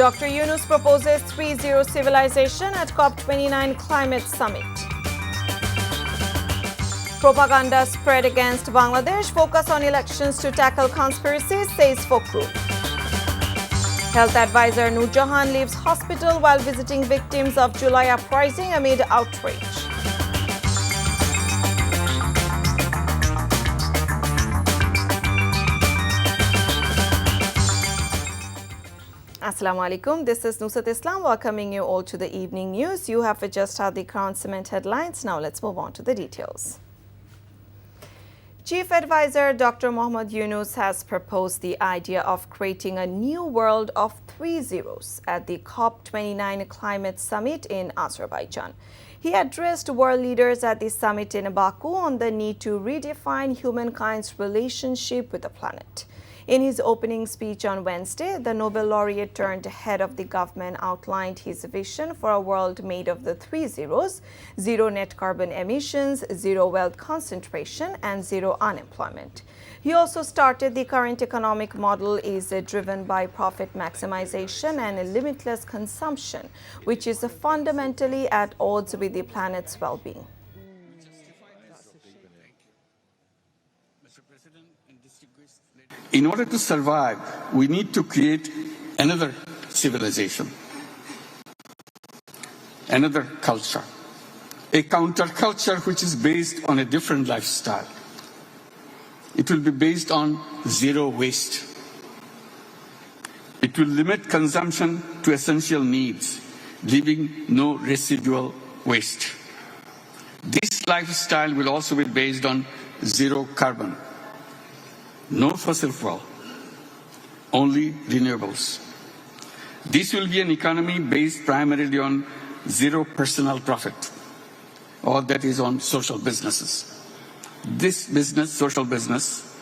Dr. Yunus proposes 3-0 civilization at COP29 Climate Summit. Propaganda spread against Bangladesh, focus on elections to tackle conspiracies, says Fokru. Health advisor Nur Jahan leaves hospital while visiting victims of July uprising amid outrage. Assalamu alaikum. This is Nusrat Islam welcoming you all to the evening news. You have just had the Crown Cement headlines. Now let's move on to the details. Chief Advisor Dr. Mohammad Yunus has proposed the idea of creating a new world of 3 zeros at the COP29 Climate Summit in Azerbaijan. He addressed world leaders at the summit in Baku on the need to redefine humankind's relationship with the planet. In his opening speech on Wednesday, the Nobel laureate turned head of the government outlined his vision for a world made of the 3 zeros: zero net carbon emissions, zero wealth concentration, and zero unemployment. He also stated the current economic model is driven by profit maximization and limitless consumption, which is fundamentally at odds with the planet's well-being. In order to survive, we need to create another civilization, another culture, a counterculture which is based on a different lifestyle. It will be based on zero waste. It will limit consumption to essential needs, leaving no residual waste. This lifestyle will also be based on zero carbon. No fossil fuel, only renewables. This will be an economy based primarily on zero personal profit, or that is on social businesses. This business, social business,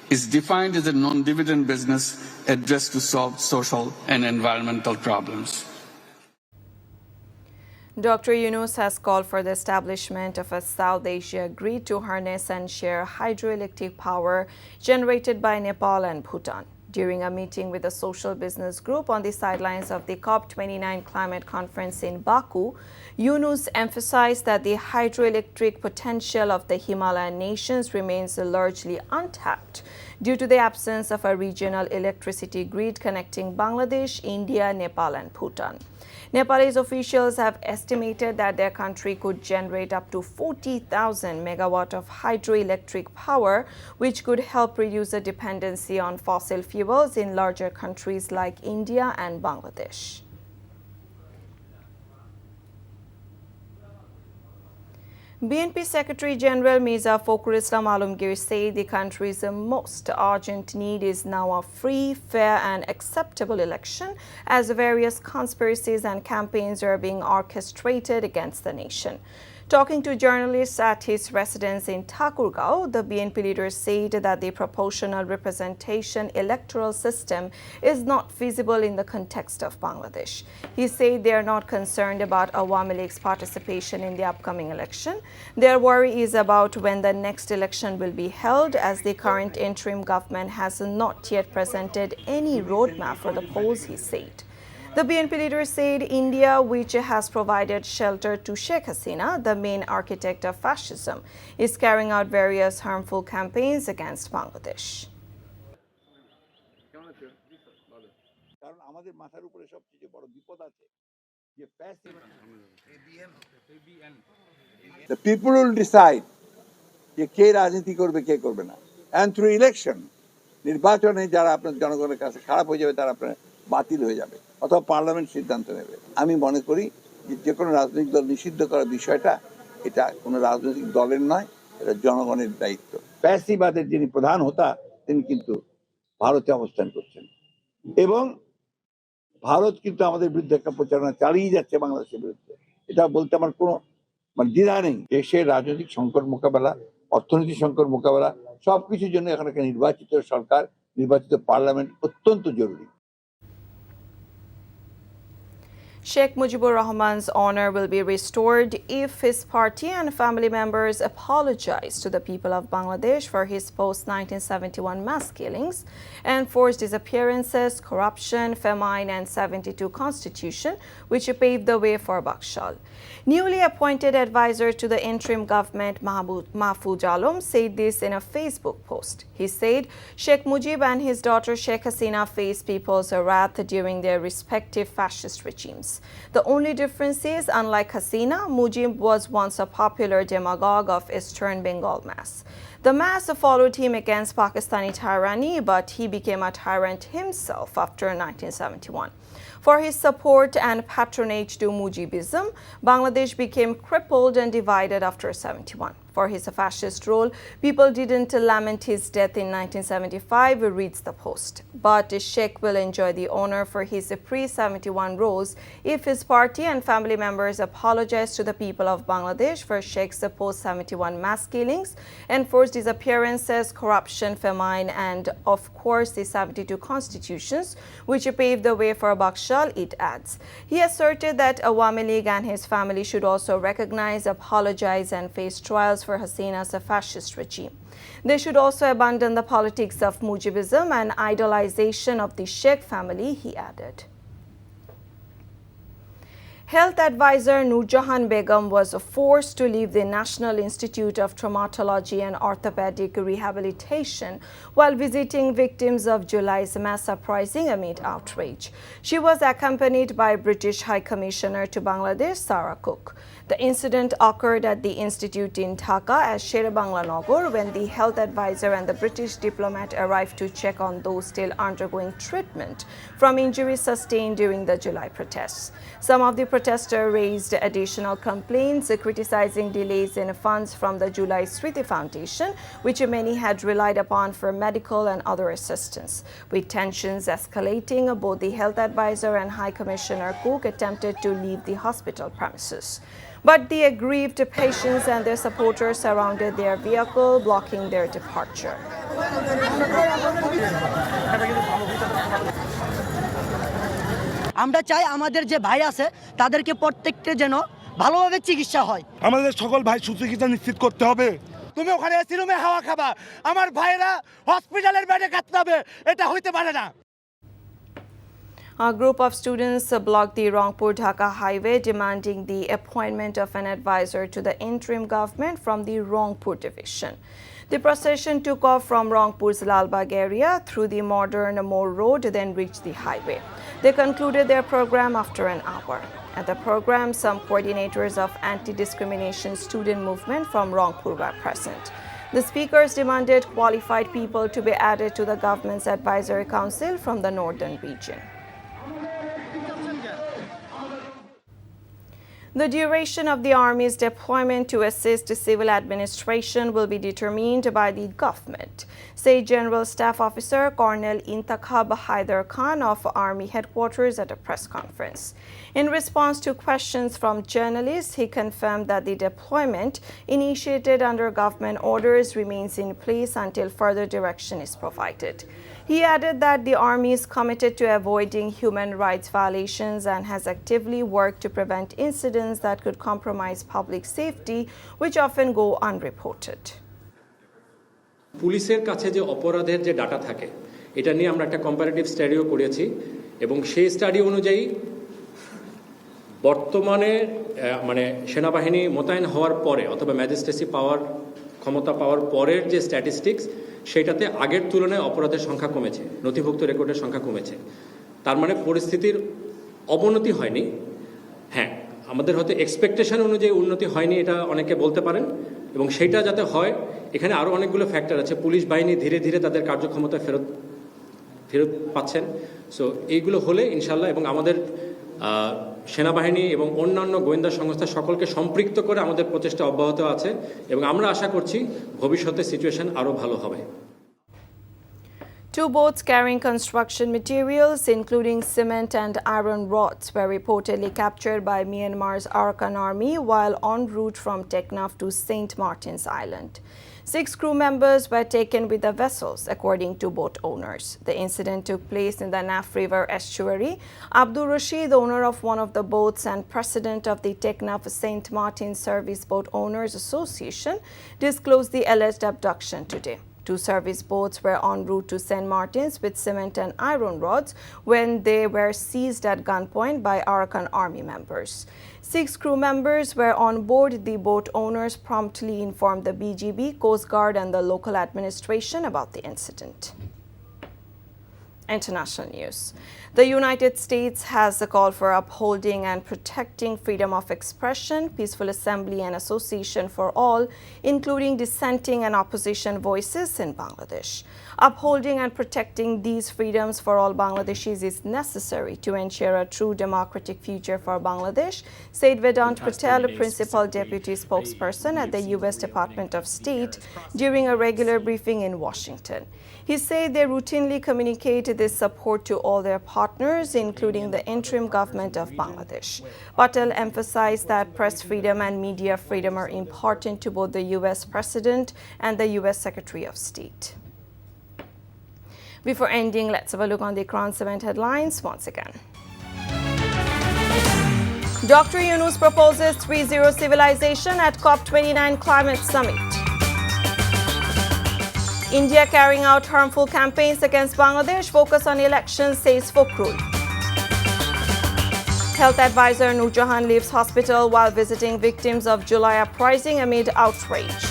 is defined as a non-dividend business addressed to solve social and environmental problems. Dr. Yunus has called for the establishment of a South Asia grid to harness and share hydroelectric power generated by Nepal and Bhutan. During a meeting with a social business group on the sidelines of the COP29 climate conference in Baku, Yunus emphasized that the hydroelectric potential of the Himalayan nations remains largely untapped due to the absence of a regional electricity grid connecting Bangladesh, India, Nepal, and Bhutan. Nepalese officials have estimated that their country could generate up to 40,000 megawatt of hydroelectric power, which could help reduce the dependency on fossil fuels in larger countries like India and Bangladesh. BNP Secretary General Mirza Fakhrul Islam Alamgir said the country's most urgent need is now a free, fair and acceptable election, as various conspiracies and campaigns are being orchestrated against the nation. Talking to journalists at his residence in Thakurgaon, the BNP leader said that the proportional representation electoral system is not feasible in the context of Bangladesh. He said they are not concerned about Awami League's participation in the upcoming election. Their worry is about when the next election will be held, as the current interim government has not yet presented any roadmap for the polls, he said. The BNP leader said India, which has provided shelter to Sheikh Hasina, the main architect of fascism, is carrying out various harmful campaigns against Bangladesh. The people will decide কে রাজনীতি করবে কে করবে না, and through election নির্বাচনে যারা আপনার জনগণের কাছে খারাপ হয়ে যাবে তারা আপনার বাতিল হয়ে যাবে, অথবা পার্লামেন্ট সিদ্ধান্ত নেবে। আমি মনে করি যে কোনো রাজনৈতিক দল নিষিদ্ধ করার বিষয়টা এটা কোনো রাজনৈতিক দলের নয়, এটা জনগণের দায়িত্ব। ফ্যাসিবাদের যিনি প্রধান হোতা তিনি কিন্তু ভারতে অবস্থান করছেন, এবং ভারত কিন্তু আমাদের বিরুদ্ধে একটা প্রচারণা চালিয়ে যাচ্ছে বাংলাদেশের বিরুদ্ধে। এটা বলতে আমার কোনো দ্বিধা নেই। দেশের রাজনৈতিক সংকট মোকাবেলা, অর্থনৈতিক সংকট মোকাবেলা সবকিছুর জন্য এখন একটা নির্বাচিত সরকার, নির্বাচিত পার্লামেন্ট অত্যন্ত জরুরি। Sheikh Mujibur Rahman's honor will be restored if his party and family members apologize to the people of Bangladesh for his post-1971 mass killings, enforced disappearances, corruption, famine, and 72 constitution, which paved the way for Bakshal. Newly appointed advisor to the interim government, Mahfouz Alam, said this in a Facebook post. He said Sheikh Mujib and his daughter Sheikh Hasina faced people's wrath during their respective fascist regimes. The only difference is, unlike Hasina, Mujib was once a popular demagogue of Eastern Bengal mass. The mass followed him against Pakistani tyranny, but he became a tyrant himself after 1971. For his support and patronage to Mujibism, Bangladesh became crippled and divided after 71. For his fascist role, people didn't lament his death in 1975, reads the post. But Sheikh will enjoy the honor for his pre-71 roles if his party and family members apologize to the people of Bangladesh for Sheikh's post-71 mass killings, enforced disappearances, corruption, famine, and of course the 72 constitutions, which paved the way for Bakshal, it adds. He asserted that Awami League and his family should also recognize, apologize, and face trials for Hasina's fascist regime. They should also abandon the politics of Mujibism and idolization of the Sheikh family, he added. Health advisor Nurjahan Begum was forced to leave the National Institute of Traumatology and Orthopedic Rehabilitation while visiting victims of July's mass uprising amid outrage. She was accompanied by British High Commissioner to Bangladesh, Sarah Cook. The incident occurred at the institute in Dhaka as Sher-e-Bangla Nagar when the health advisor and the British diplomat arrived to check on those still undergoing treatment from injuries sustained during the July protests. Some of the protesters raised additional complaints criticizing delays in funds from the July Smriti Foundation, which many had relied upon for medical and other assistance. With tensions escalating, both the health advisor and High Commissioner Cook attempted to leave the hospital premises. But the aggrieved patients and their supporters surrounded their vehicle, blocking their departure. আমরা চাই আমাদের যে ভাই আছে তাদেরকে প্রত্যেকটা যেন ভালোভাবে চিকিৎসা হয়। আমাদের সকল ভাই সুচিকিৎসা নিশ্চিত করতে হবে। তুমি ওখানে এসি রুমে হাওয়া খাবা, আমার ভাইরা হসপিটালের বেডে কাটতে হবে, এটা হইতে পারে না। A group of students blocked the Rangpur-Dhaka highway, demanding the appointment of an advisor to the interim government from the Rangpur division. The procession took off from Rangpur's Lalbagh area through the modern More Road, then reached the highway. They concluded their program after an hour. At the program, some coordinators of anti-discrimination student movement from Rangpur were present. The speakers demanded qualified people to be added to the government's advisory council from the northern region. The duration of the Army's deployment to assist civil administration will be determined by the government, said General Staff Officer Colonel Intakhab Haider Khan of Army Headquarters at a press conference. In response to questions from journalists, he confirmed that the deployment, initiated under government orders, remains in place until further direction is provided. He added that the Army is committed to avoiding human rights violations and has actively worked to prevent incidents that could compromise public safety, which often go unreported. পুলিশের কাছে যে অপরাধের যে data থাকে এটা নিয়ে আমরা একটা কম্পারেটিভ স্টাডিও করেছি এবং সেই স্টাডি অনুযায়ী বর্তমানে মানে সেনাবাহিনী মোতায়েন হওয়ার পরে অথবা ম্যাজিস্ট্রেসি পাওয়ার ক্ষমতা পাওয়ার পরের যে স্ট্যাটিস্টিক্স সেটাতে আগের তুলনায় অপরাধের সংখ্যা কমেছে, নথিভুক্ত রেকর্ডের সংখ্যা কমেছে। তার মানে পরিস্থিতির অবনতি হয়নি। হ্যাঁ, আমাদের হয়তো এক্সপেকটেশন অনুযায়ী উন্নতি হয়নি, এটা অনেকে বলতে পারেন, এবং সেইটা যাতে হয় এখানে আরও অনেকগুলো ফ্যাক্টর আছে। পুলিশ বাহিনী ধীরে ধীরে তাদের কার্যক্ষমতা ফেরত পাচ্ছেন। সো এইগুলো হলে ইনশাল্লাহ, এবং আমাদের সেনাবাহিনী এবং অন্যান্য গোয়েন্দা সংস্থা সকলকে সম্পৃক্ত করে আমাদের প্রচেষ্টা অব্যাহত আছে এবং আমরা আশা করছি ভবিষ্যতে সিচুয়েশন আরও ভালো হবে। Two boats carrying construction materials, including cement and iron rods, were reportedly captured by Myanmar's Arakan Army while en route from Teknaf to St. Martin's Island. 6 crew members were taken with the vessels, according to boat owners. The incident took place in the Naf River estuary. Abdul Rashid, owner of one of the boats and president of the Teknaf St. Martin Service Boat Owners Association, disclosed the alleged abduction today. 2 service boats were en route to St. Martin's with cement and iron rods when they were seized at gunpoint by Arakan Army members. 6 crew members were on board. The boat owners promptly informed the BGB, Coast Guard and the local administration about the incident. International news. The United States has a call for upholding and protecting freedom of expression, peaceful assembly and association for all, including dissenting and opposition voices in Bangladesh. Upholding and protecting these freedoms for all Bangladeshis is necessary to ensure a true democratic future for Bangladesh, said Vedant Patel, Principal Deputy Spokesperson at the U.S. Department of State, during a regular briefing in Washington. He said they routinely communicate this support to all their partners, including the interim government of Bangladesh. Patel emphasized that press freedom and media freedom are important to both the U.S. President and the U.S. Secretary of State. Before ending, let's have a look on the current event headlines once again. Dr. Yunus proposes 3-0 civilization at COP29 Climate Summit. India carrying out harmful campaigns against Bangladesh, focus on elections, says Fokhrul. Health advisor Nur Jahan leaves hospital while visiting victims of July uprising amid outrage.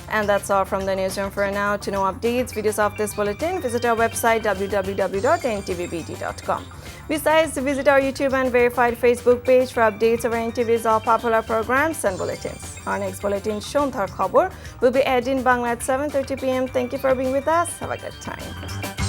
And that's all from the newsroom for now. To know updates, videos of this bulletin, visit our website www.ntvbd.com. Besides, visit our YouTube and verified Facebook page for updates of NTV's all popular programs and bulletins. Our next bulletin, Shonthar Khobor, will be aired in Bangla at 7:30 p.m. Thank you for being with us. Have a good time.